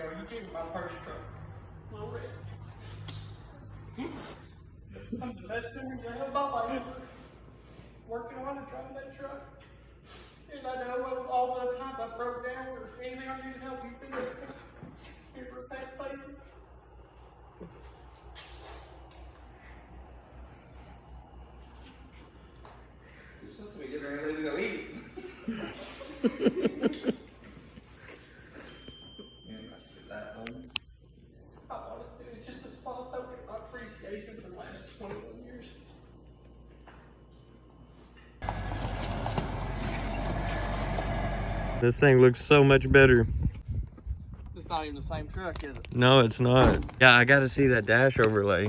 go. You gave me my first truck. Little red. Some of the best memories I have about my life. Working on and driving that truck. And I know all the times I broke down or anything I needed help, you've been there. You're a fat favor. You're supposed to be getting ready to go eat. It's just a small token of appreciation for the last 21 years. This thing looks so much better. It's not even the same truck, is it? No, it's not. Yeah, I gotta see that dash overlay.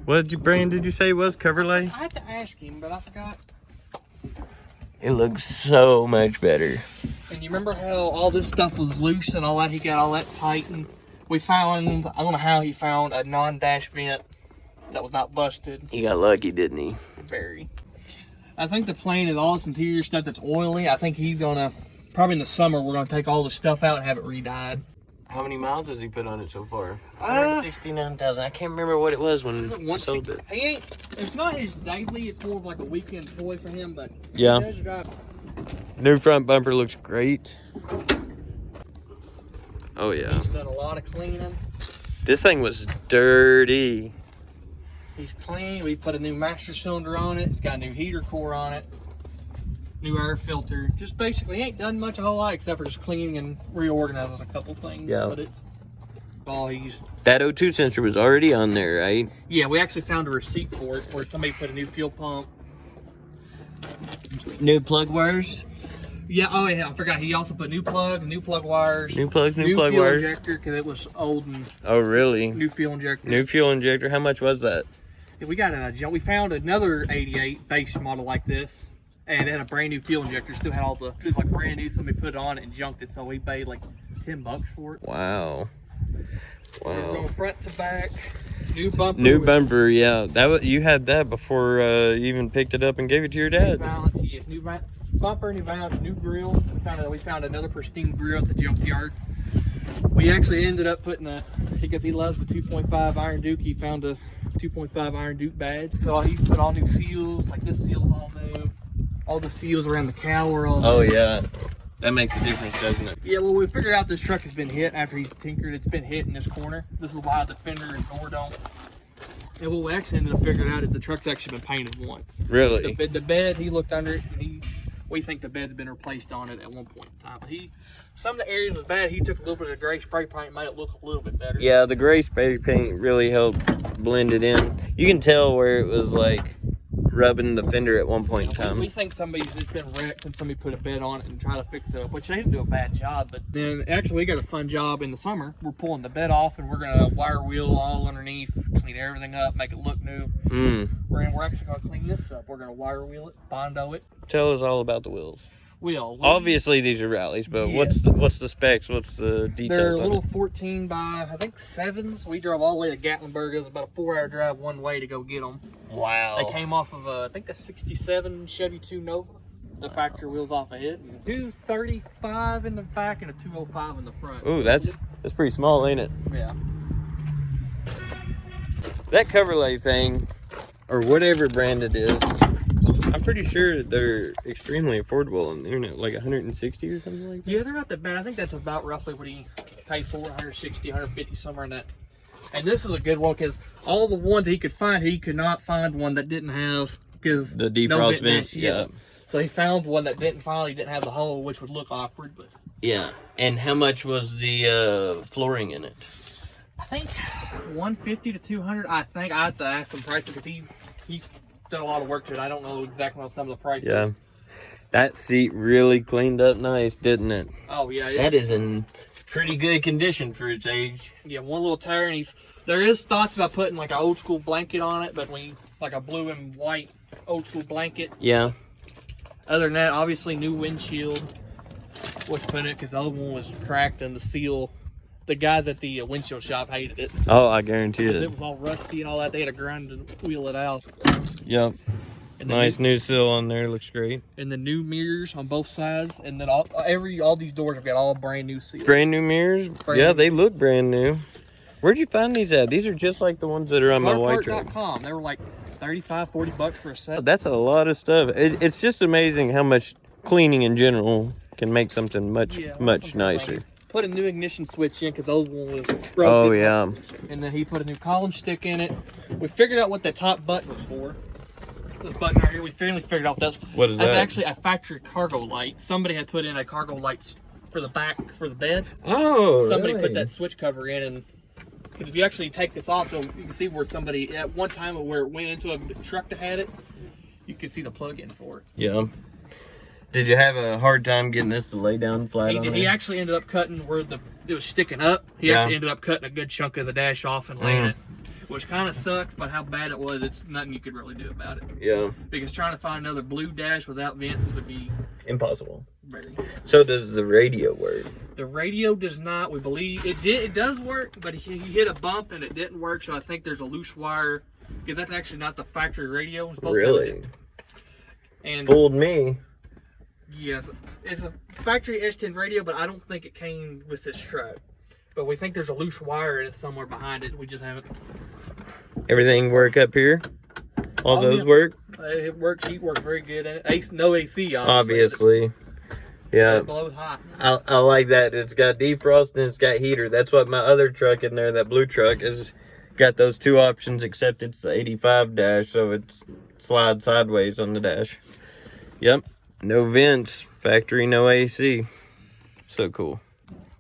What brand did you say it was? Coverlay? I had to ask him, but I forgot. It looks so much better. And you remember how all this stuff was loose and all that? He got all that tight, and we found, I don't know how he found a non-dash vent that was not busted. He got lucky, didn't he? Very. I think the plane and all this interior stuff that's oily, I think he's gonna, probably in the summer, we're gonna take all the stuff out and have it re-dyed. How many miles has he put on it so far? 169,000. I can't remember what it was when he sold it. He ain't, it's not his daily, it's more of like a weekend toy for him, but yeah. He does drive. New front bumper looks great. Oh yeah. He's done a lot of cleaning. This thing was dirty. He's clean. We put a new master cylinder on it. It's got a new heater core on it. New air filter. Just basically, he ain't done much a whole lot except for just cleaning and reorganizing a couple things. Yeah. But it's all he's. That O2 sensor was already on there, right? Yeah, we actually found a receipt for it where somebody put a new fuel pump. New plug wires? Yeah, oh yeah, I forgot. He also put new plug wires. New plugs, new plug fuel wires. injector because it was old and. Oh really? New fuel injector. New fuel injector. How much was that? Yeah, we got it. We found another 88 base model like this. And it had a brand new fuel injector. Still had all the, it was like brand new. Somebody put it on it and junked it. So we paid like $10 for it. Wow. Wow. From front to back. New bumper. New bumper, yeah. That was, you had that before you even picked it up and gave it to your dad. New balance, yes. New bumper, new balance, new grill. We found another pristine grill at the junkyard. We actually ended up putting a, because he loves the 2.5 Iron Duke, he found a 2.5 Iron Duke badge. So he put all new seals, like this seal's all new. All the seals around the cowl are all new. Oh yeah, that makes a difference, doesn't it? Yeah, well, we figured out this truck has been hit after he's tinkered. It's been hit in this corner. This is why the fender and door don't. And what we actually ended up figuring out is the truck's actually been painted once. Really? The bed, he looked under it, and we think the bed's been replaced on it at one point in time. But some of the areas was bad. He took a little bit of gray spray paint and made it look a little bit better. Yeah, the gray spray paint really helped blend it in. You can tell where it was like rubbing the fender at one point in time. We think somebody's just been wrecked and somebody put a bed on it and try to fix it up, which they didn't do a bad job. But then actually we got a fun job in the summer. We're pulling the bed off and we're gonna wire wheel all underneath, clean everything up, make it look new. We're actually gonna clean this up. We're gonna wire wheel it, Bondo it. Tell us all about the wheels. Obviously these are rallies, but yes. what's the specs? What's the details? They're little 14 by I think 7s. We drove all the way to Gatlinburg. It was about a 4-hour drive one way to go get them. Wow. They came off of I think a '67 Chevy 2 Nova. The factory wheels off of it. 235 in the back and a 205 in the front. Ooh, that's pretty small, ain't it? Yeah. That Coverlay thing, or whatever brand it is, I'm pretty sure they're extremely affordable on the internet, like 160 or something like that. Yeah, they're not that bad. I think that's about roughly what he paid for, 160, 150, somewhere in that. And this is a good one because all the ones he could find, he could not find one that didn't have, because the defrost vents. Yeah. So he found one that didn't have the hole, which would look awkward. But yeah. And how much was the flooring in it? I think 150 to 200. I think I have to ask some prices because he's done a lot of work to it. I don't know exactly what some of the prices. Yeah. That seat really cleaned up nice, didn't it? Oh yeah. That is in pretty good condition for its age. Yeah, one little tear, and there is thoughts about putting like an old school blanket on it, but like a blue and white old school blanket. Yeah. Other than that, obviously new windshield was put in it because the other one was cracked and the seal. The guys at the windshield shop hated it. Oh, I guarantee it. It was all rusty and all that. They had to grind and wheel it out. Yep. And Nice new sill on there, looks great. And the new mirrors on both sides, and then all these doors have got all brand new seals. Brand new mirrors? Yeah, they look brand new. Where'd you find these at? These are just like the ones that are on my white truck. Carpart.com. They were like $35-$40 for a set. That's a lot of stuff. It's just amazing how much cleaning in general can make something much nicer. Put a new ignition switch in because the old one was broken. Oh, yeah. And then he put a new column stick in it. We figured out what the top button was for. This button right here, we finally figured out what is that? That's actually a factory cargo light. Somebody had put in a cargo light for the back for the bed. Oh, somebody really? Put that switch cover in, and because if you actually take this off, you can see where somebody at one time where it went into a truck that had it. You can see the plug-in for it. Yeah. Did you have a hard time getting this to lay down flat on there? He actually ended up cutting where it was sticking up. He actually ended up cutting a good chunk of the dash off and laying it. Which kind of sucks, but how bad it was, it's nothing you could really do about it. Yeah. Because trying to find another blue dash without vents would be impossible. very. So does the radio work? The radio does not. We believe it did. It does work, but he hit a bump and it didn't work. So I think there's a loose wire because that's actually not the factory radio. It's Really? And fooled me. Yes, it's a factory S10 radio, but I don't think it came with this truck. But we think there's a loose wire in it somewhere behind it. We just haven't. Everything work up here? All those work? It works. Heat works very good. No AC, obviously. Yeah. It blows hot. I like that. It's got defrost and it's got heater. That's what my other truck in there, that blue truck, is got those two options, except it's the 85 dash, so it's slide sideways on the dash. Yep. No vents. Factory, no AC. So cool.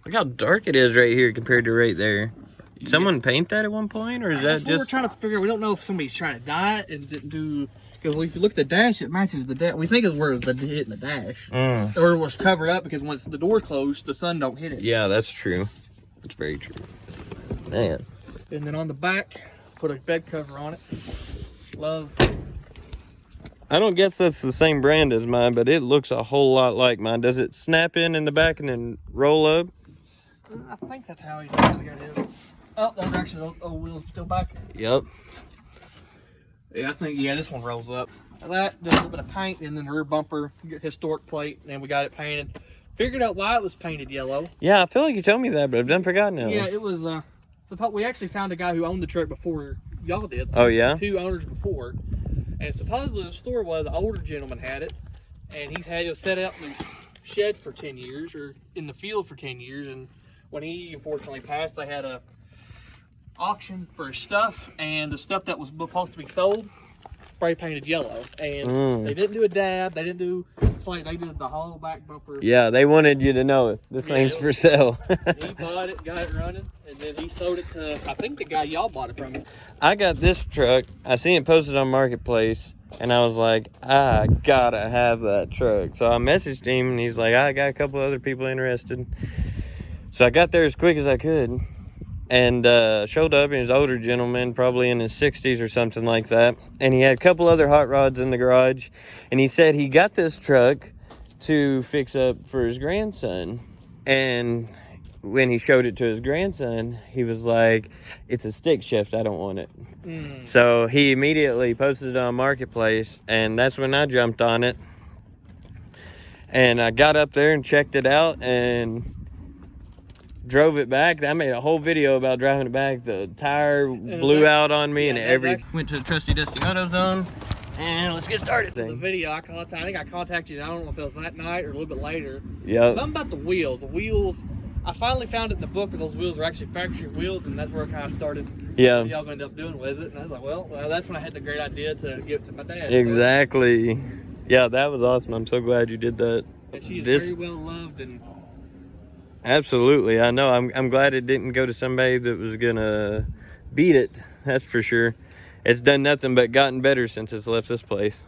Look how dark it is right here compared to right there. Did someone paint that at one point, or is that just? We're trying to figure. We don't know if somebody's trying to dye it and didn't do. Because if you look at the dash, it matches the dash. We think it's where it's hitting the dash, or it was covered up because once the door's closed, the sun don't hit it. Yeah, that's true. That's very true. Man. And then on the back, put a bed cover on it. Love. I don't guess that's the same brand as mine, but it looks a whole lot like mine. Does it snap in the back and then roll up? I think that's how he actually got it. Oh, that's actually the wheel's still back. Yep. Yeah, I think, this one rolls up. That, just a little bit of paint, and then the rear bumper, historic plate, and we got it painted. Figured out why it was painted yellow. Yeah, I feel like you told me that, but I've done forgotten now. Yeah, it was, we actually found a guy who owned the truck before y'all did. Oh, yeah? 2 owners before. And supposedly the story was an older gentleman had it, and he's had it set out in the shed for 10 years, or in the field for 10 years, and when he unfortunately passed, they had a auction for his stuff, and the stuff that was supposed to be sold spray painted yellow, and they didn't do a dab, they didn't do, it's like they did the hollow back bumper. Yeah, they wanted you to know it. This thing's for sale. He bought it, got it running, and then he sold it to, I think the guy y'all bought it from. I got this truck, I seen it posted on Marketplace, and I was like, I gotta have that truck. So I messaged him, and he's like, I got a couple other people interested. So I got there as quick as I could, and showed up, and he was an older gentleman, probably in his 60s or something like that. And he had a couple other hot rods in the garage, and he said he got this truck to fix up for his grandson. And when he showed it to his grandson, he was like, it's a stick shift, I don't want it. So he immediately posted it on Marketplace, and that's when I jumped on it. And I got up there and checked it out and drove it back. I made a whole video about driving it back. The tire blew out on me, and went to the trusty dusty AutoZone, and let's get started. The video I think I contacted you, I don't know if it was that night or a little bit later. Yeah. Something about the wheels. The wheels, I finally found it in the book that those wheels were actually factory wheels, and that's where it kind of started. Yeah. What y'all gonna end up doing with it? And I was like, well, that's when I had the great idea to give it to my dad. Exactly. Yeah, that was awesome. I'm so glad you did that. And she is very well loved, and absolutely, I know. I'm glad it didn't go to somebody that was gonna beat it. That's for sure. It's done nothing but gotten better since it's left this place.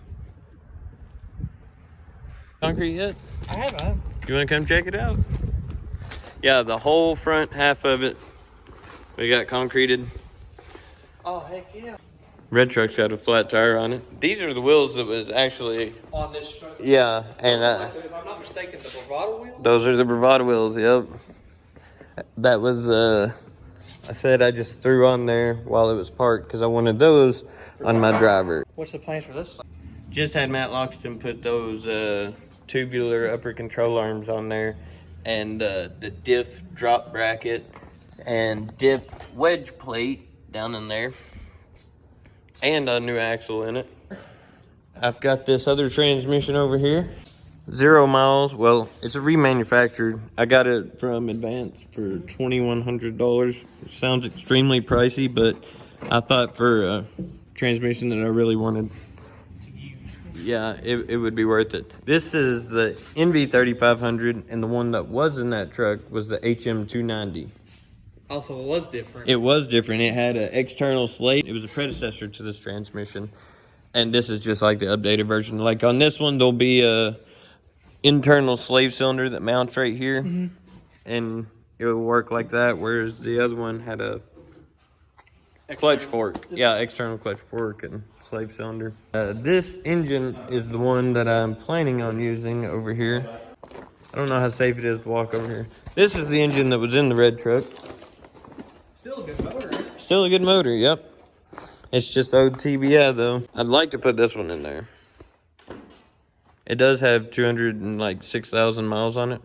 Concrete yet? I haven't. You want to come check it out? Yeah, the whole front half of it, we got concreted. Oh, heck yeah. Red truck's got a flat tire on it. These are the wheels that was actually on this truck. Yeah, and if I'm not mistaken, the Bravado wheels? Those are the Bravado wheels, yep. That was, I said I just threw on there while it was parked because I wanted those on my driver. What's the plans for this? Just had Matt Loxton put those tubular upper control arms on there, and the diff drop bracket and diff wedge plate down in there, and a new axle in it. I've got this other transmission over here. 0 miles. Well, it's a remanufactured. I got it from Advance for $2,100. It sounds extremely pricey, but I thought for a transmission that I really wanted, yeah, it would be worth it. This is the NV3500, and the one that was in that truck was the HM290. Also, it was different. It was different. It had an external slate. It was a predecessor to this transmission, and this is just like the updated version. Like on this one, there'll be a internal slave cylinder that mounts right here, and it will work like that, whereas the other one had a clutch fork. Yeah, external clutch fork and slave cylinder. This engine is the one that I'm planning on using over here. I don't know how safe it is to walk over here. This is the engine that was in the red truck. Still a good motor, right? Still a good motor, yep. It's just old TBI though. I'd like to put this one in there. It does have 206,000 miles on it,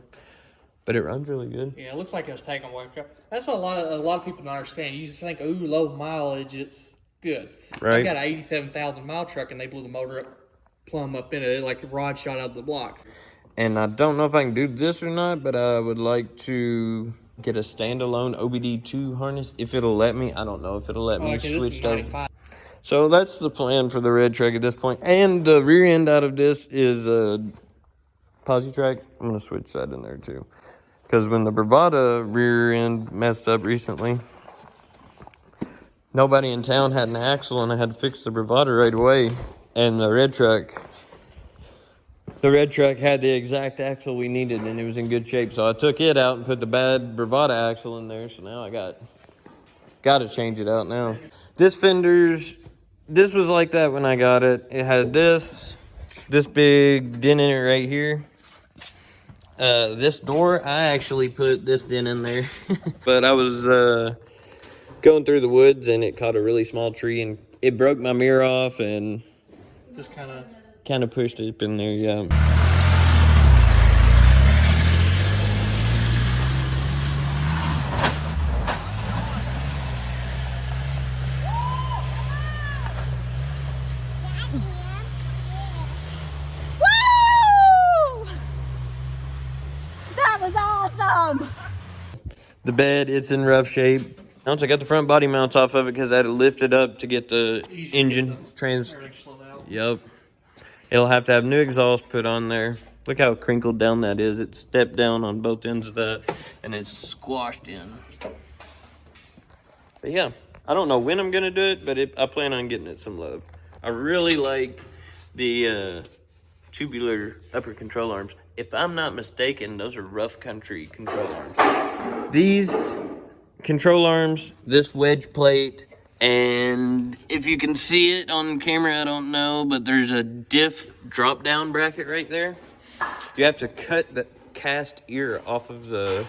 but it runs really good. Yeah, it looks like it was taken away. That's what a lot of people don't understand. You just think, ooh, low mileage, it's good. Right. I got an 87,000 mile truck, and they blew the motor up, plumb up in it, like a rod shot out of the blocks. And I don't know if I can do this or not, but I would like to get a standalone OBD2 harness if it'll let me. I don't know if it'll let me switch over. So that's the plan for the red truck at this point. And the rear end out of this is a posi track. I'm going to switch that in there too. Because when the Bravada rear end messed up recently, nobody in town had an axle, and I had to fix the Bravada right away. And the red truck had the exact axle we needed, and it was in good shape. So I took it out and put the bad Bravada axle in there. So now I got to change it out now. This was like that when I got it. It had this big dent in it right here. This door, I actually put this dent in there. But I was going through the woods, and it caught a really small tree, and it broke my mirror off, and just kind of pushed it up in there, yeah. The bed, it's in rough shape. Once I got the front body mounts off of it because I had to lift it up to get the engine trans. Yep. It'll have to have new exhaust put on there. Look how crinkled down that is. It's stepped down on both ends of that, and it's squashed in. But yeah, I don't know when I'm gonna do it, but I plan on getting it some love. I really like the tubular upper control arms. If I'm not mistaken, those are rough country control arms. These control arms, this wedge plate, and if you can see it on camera, I don't know, but there's a diff drop down bracket right there. You have to cut the cast ear off of the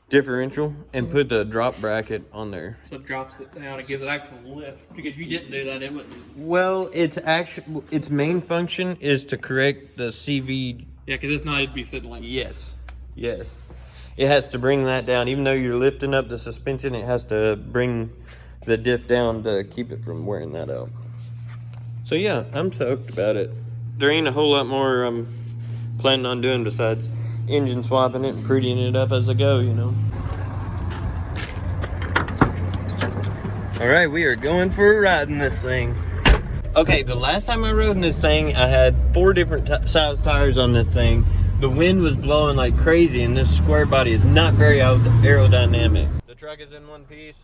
differential and put the drop bracket on there. So it drops it down and gives it actual lift. Because if you didn't do that, it wouldn't. Well, its main function is to correct the CV. Yeah, because if not, it'd be sitting like. Yes. It has to bring that down. Even though you're lifting up the suspension, it has to bring the diff down to keep it from wearing that out. So yeah, I'm stoked about it. There ain't a whole lot more I'm planning on doing besides engine swapping it and prettying it up as I go, you know. All right, we are going for a ride in this thing. Okay, the last time I rode in this thing, I had 4 different size tires on this thing. The wind was blowing like crazy, and this square body is not very aerodynamic. The truck is in one piece,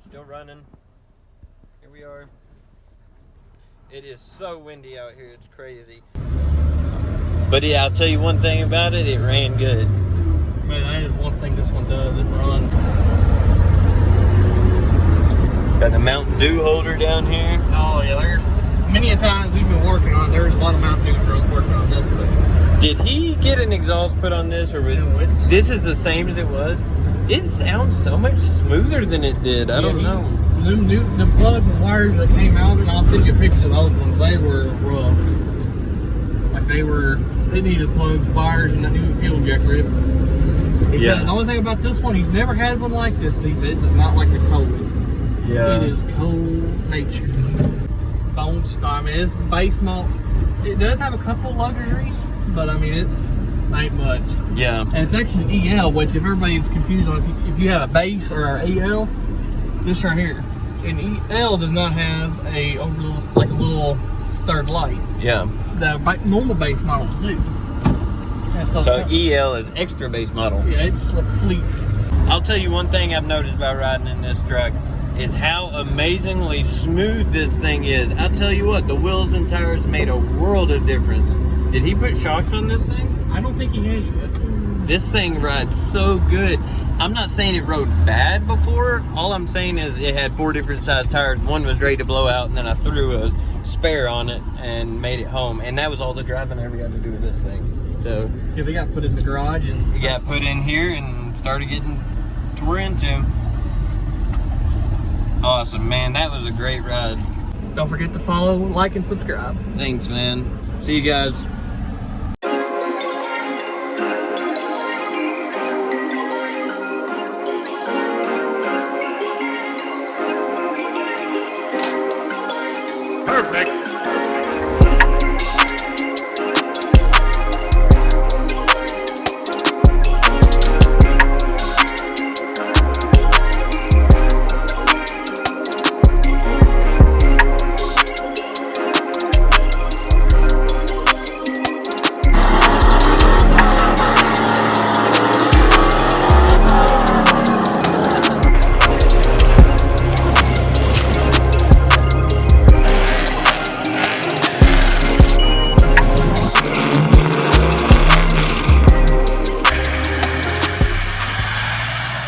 still running. Here we are. It is so windy out here, it's crazy. But yeah, I'll tell you one thing about it, it ran good. Man, that is one thing this one does, it runs. Got the Mountain Dew holder down here. Oh yeah, there's many a times we've been working on, there's a lot of Mountain Dew drunk working on this thing. Did he get an exhaust put on this, or was this is the same as it was? It sounds so much smoother than it did. I don't know. The plugs and wires that came out of it, and I'll send you a picture of those ones. They were rough. Like they needed plugs, wires, and a new fuel injector. He said the only thing about this one, he's never had one like this, but he said it's not like the cold. Yeah. It is cold nature. Bone stock. I mean, it's base model. It does have a couple luxuries, but I mean, it's ain't much. Yeah. And it's actually an EL, which if everybody's confused on if you have a base or an EL, this right here. An EL does not have a little third light. Yeah. The normal base models do. And So EL is extra base model. Yeah, it's like fleet. I'll tell you one thing I've noticed about riding in this truck is how amazingly smooth this thing is. I'll tell you what, the wheels and tires made a world of difference. Did he put shocks on this thing? I don't think he has yet. This thing rides so good. I'm not saying it rode bad before. All I'm saying is it had 4 different size tires. One was ready to blow out, and then I threw a spare on it and made it home. And that was all the driving I ever got to do with this thing. So Yeah, they got put in the garage and it got put in here and started getting tore into. Awesome, man. That was a great ride. don't forget to follow, like, and subscribe. Thanks, man. See you guys.